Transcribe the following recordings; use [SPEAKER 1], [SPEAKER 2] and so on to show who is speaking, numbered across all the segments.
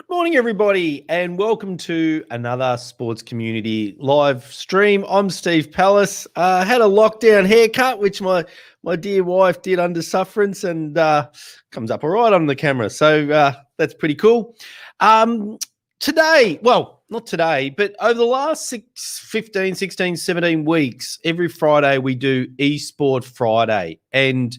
[SPEAKER 1] Good morning, everybody, and welcome to another Sports Community live stream. I'm Steve Pallas. Had a lockdown haircut, which my dear wife did under sufferance, and comes up all right on the camera. So that's pretty cool. Today, well, not today, but over the last 15, 16, 17 weeks, every Friday we do eSport Friday, and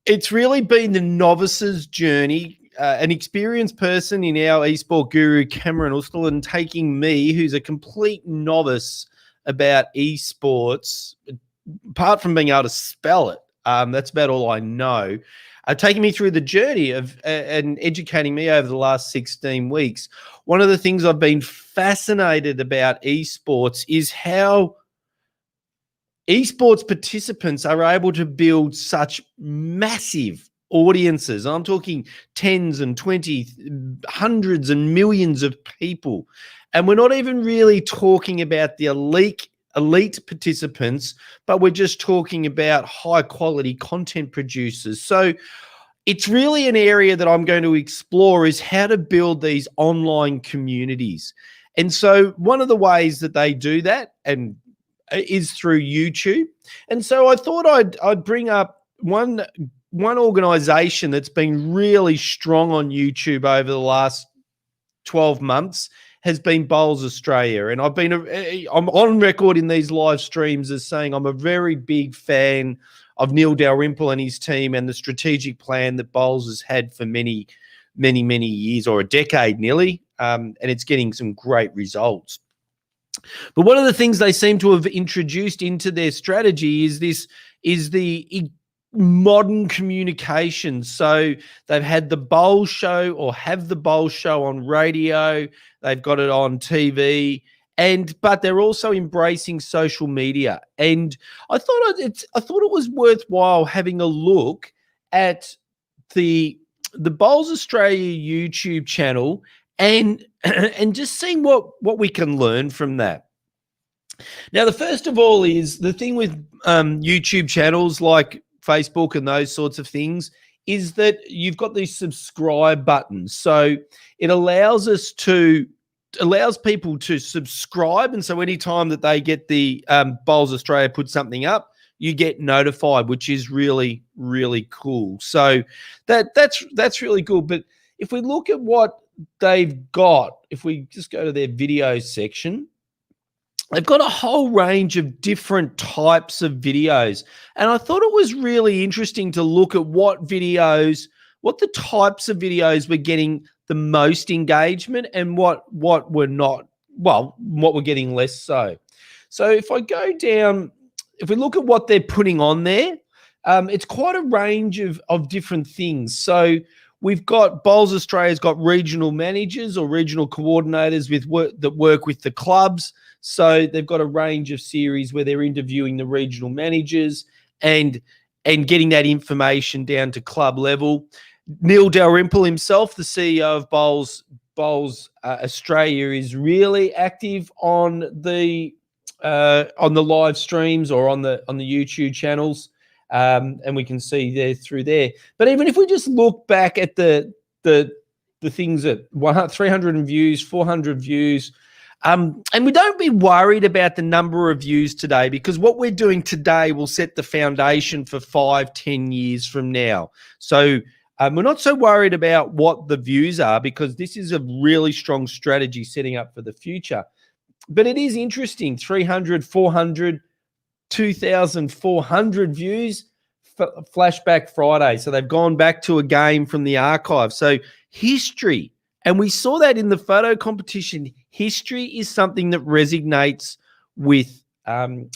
[SPEAKER 1] it's really been the novice's journey. An experienced person in our esport guru, Cameron Ustalin, taking me, who's a complete novice about esports, apart from being able to spell it, that's about all I know, taking me through the journey of and educating me over the last 16 weeks. One of the things I've been fascinated about esports is how esports participants are able to build such massive audiences. I'm talking tens and 20, hundreds and millions of people. And we're not even really talking about the elite participants, but we're just talking about high quality content producers. So it's really an area that I'm going to explore is how to build these online communities. And so one of the ways that they do that and is through YouTube. And so I thought I'd bring up one organization that's been really strong on YouTube over the last 12 months has been Bowls Australia. And I'm on record in these live streams as saying I'm a very big fan of Neil Dalrymple and his team and the strategic plan that Bowls has had for many, many, many years, or a decade nearly. And it's getting some great results. But one of the things they seem to have introduced into their strategy is the modern communication. So they've had the Bowl Show, or have the Bowl Show on radio. They've got it on TV, but they're also embracing social media. And I thought it was worthwhile having a look at the Bowls Australia YouTube channel and just seeing what we can learn from that. Now, the first of all is the thing with YouTube channels like Facebook and those sorts of things is that you've got these subscribe buttons. So it allows people to subscribe. And so anytime that they get the Bowls Australia put something up, you get notified, which is really, really cool. So that's really cool. But if we look at what they've got, if we just go to their video section, they've got a whole range of different types of videos. And I thought it was really interesting to look at what the types of videos were getting the most engagement and what were not, what were getting less so. So if I go down, if we look at what they're putting on there, it's quite a range of different things. So we've got Bowls Australia's got regional managers or regional coordinators that work with the clubs. So they've got a range of series where they're interviewing the regional managers and getting that information down to club level. Neil Dalrymple himself, the CEO of Bowls Australia, is really active on the live streams or on the YouTube channels. And we can see there through there. But even if we just look back at the things at 300 views, 400 views, and we don't be worried about the number of views today, because what we're doing today will set the foundation for 5-10 years from now. So we're not so worried about what the views are, because this is a really strong strategy setting up for the future. But it is interesting, 300, 400, 2,400 views, Flashback Friday. So they've gone back to a game from the archive. So history, and we saw that in the photo competition, history is something that resonates with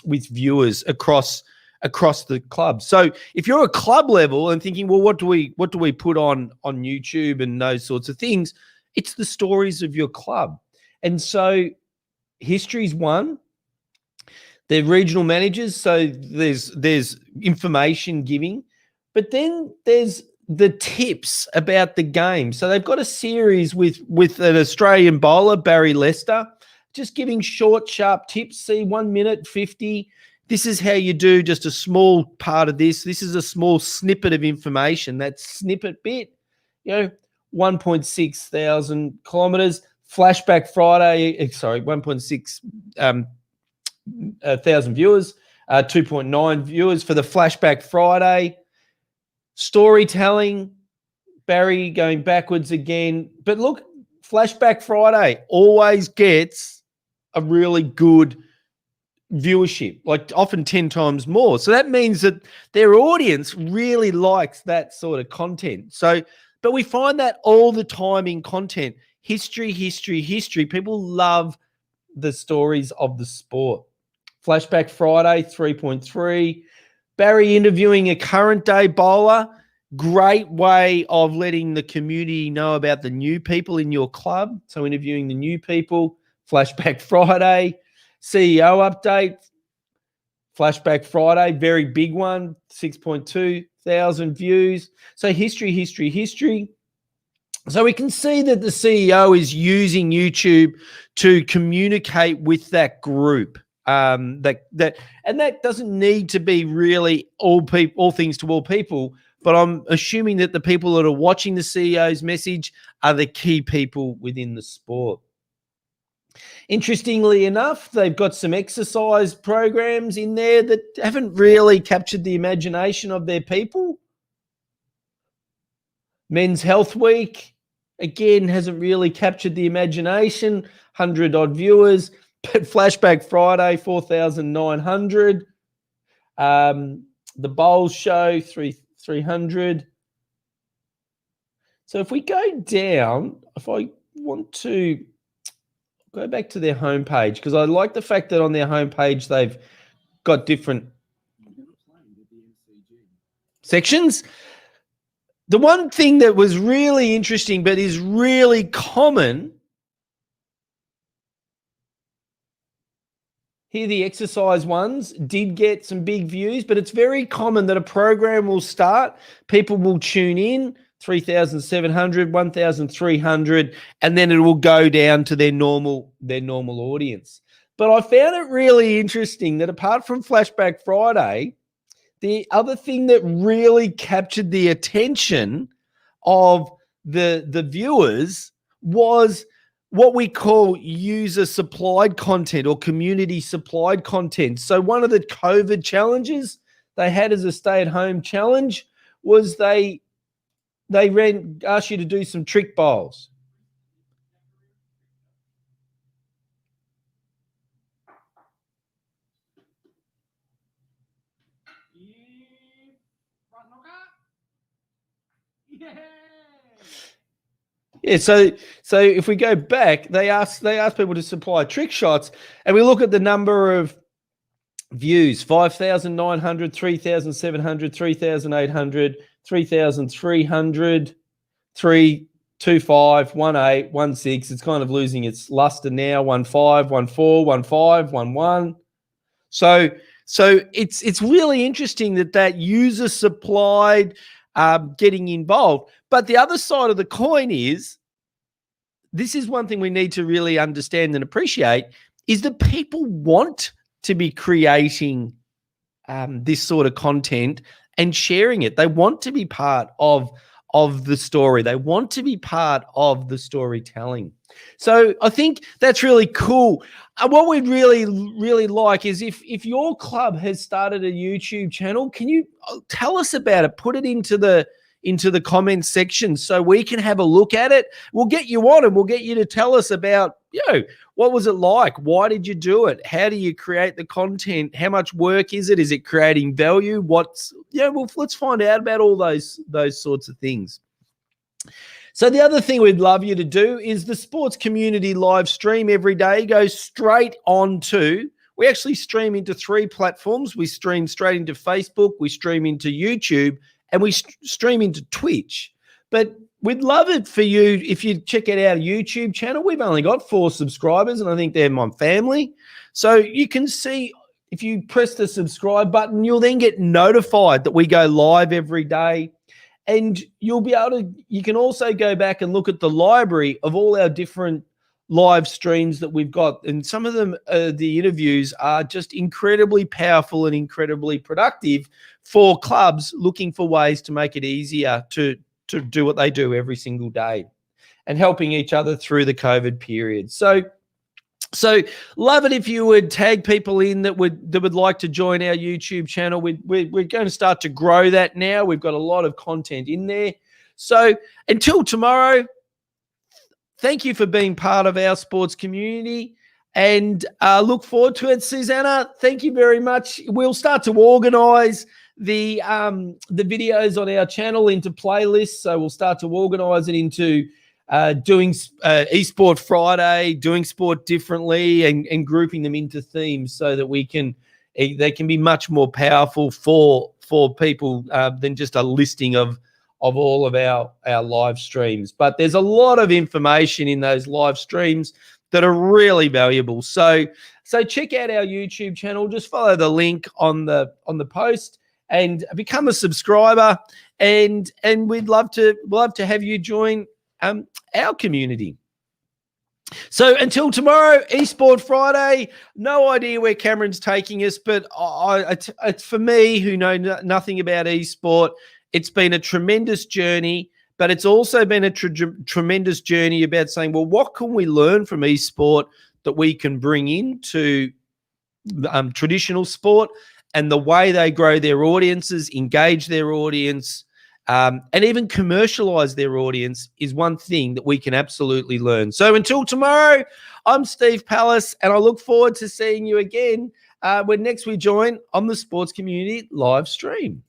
[SPEAKER 1] viewers across the club. So if you're a club level and thinking, well, what do we put on YouTube and those sorts of things, it's the stories of your club. And so history's one. They're regional managers, so there's information giving, but then there's the tips about the game. So they've got a series with an Australian bowler, Barry Lester, just giving short, sharp tips. See, 1 minute 50. This is how you do just a small part of this. This is a small snippet of information. That snippet bit, 1.6 thousand kilometers. Flashback Friday, 1.6 thousand viewers, 2.9 viewers for the Flashback Friday. Storytelling, Barry going backwards again. But look, Flashback Friday always gets a really good viewership, like often 10 times more. So that means that their audience really likes that sort of content. So, but we find that all the time in content. History. People love the stories of the sport. Flashback Friday, 3.3. Barry interviewing a current day bowler. Great way of letting the community know about the new people in your club. So interviewing the new people. Flashback Friday. CEO update. Flashback Friday, very big one. 6.2 thousand views. So history. So we can see that the CEO is using YouTube to communicate with that group. And that doesn't need to be really all things to all people. But I'm assuming that the people that are watching the CEO's message are the key people within the sport. Interestingly enough, they've got some exercise programs in there that haven't really captured the imagination of their people. Men's Health Week, again, hasn't really captured the imagination. 100 odd viewers. But Flashback Friday, 4,900. The Bowls Show, 300. So if we go down, if I want to go back to their homepage, because I like the fact that on their homepage they've got different sections. The one thing that was really interesting but is really common, here the exercise ones did get some big views, but it's very common that a program will start, people will tune in, 3,700, 1,300, and then it will go down to their normal audience. But I found it really interesting that apart from Flashback Friday, the other thing that really captured the attention of the viewers was what we call user-supplied content or community-supplied content. So one of the COVID challenges they had as a stay-at-home challenge was they asked you to do some trick bowls. Yeah, so if we go back, they asked people to supply trick shots, and we look at the number of views: 5,900, 3,700, 3,800, 3,300, 325, 18, 16. It's kind of losing its luster now. 15, 14, 15, 11. So it's really interesting that user supplied getting involved. But the other side of the coin is, this is one thing we need to really understand and appreciate, is that people want to be creating this sort of content and sharing it. They want to be part of the story. They want to be part of the storytelling. So I think that's really cool. What we'd really, really like is if your club has started a YouTube channel, can you tell us about it? Put it into the comments section so we can have a look at it. We'll get you on and we'll get you to tell us about, what was it like? Why did you do it? How do you create the content? How much work is it? Is it creating value? Let's find out about all those sorts of things. So the other thing we'd love you to do is the Sports Community live stream every day goes straight on to, we actually stream into 3 platforms. We stream straight into Facebook, we stream into YouTube, and we stream into Twitch. But we'd love it for you if you check out our YouTube channel. We've only got 4 subscribers, and I think they're my family. So you can see, if you press the subscribe button, you'll then get notified that we go live every day. And you'll be able to, you can also go back and look at the library of all our different live streams that we've got. And some of them, the interviews are just incredibly powerful and incredibly productive for clubs looking for ways to make it easier to to do what they do every single day and helping each other through the COVID period. So love it if you would tag people in that would like to join our YouTube channel. We're going to start to grow that now. We've got a lot of content in there. So until tomorrow, thank you for being part of our sports community, and look forward to it. Susanna, thank you very much. We'll start to organise the videos on our channel into playlists. So we'll start to organise it into doing eSport Friday, doing sport differently, and grouping them into themes so that they can be much more powerful for people than just a listing of all of our live streams. But there's a lot of information in those live streams that are really valuable. So check out our YouTube channel. Just follow the link on the post and become a subscriber. And we'd love to have you join our community. So until tomorrow, eSport Friday. No idea where Cameron's taking us, but it's for me who know nothing about eSport. It's been a tremendous journey, but it's also been a tremendous journey about saying, well, what can we learn from eSport that we can bring into traditional sport, and the way they grow their audiences, engage their audience, and even commercialize their audience is one thing that we can absolutely learn. So until tomorrow, I'm Steve Palace, and I look forward to seeing you again when next we join on the Sports Community live stream.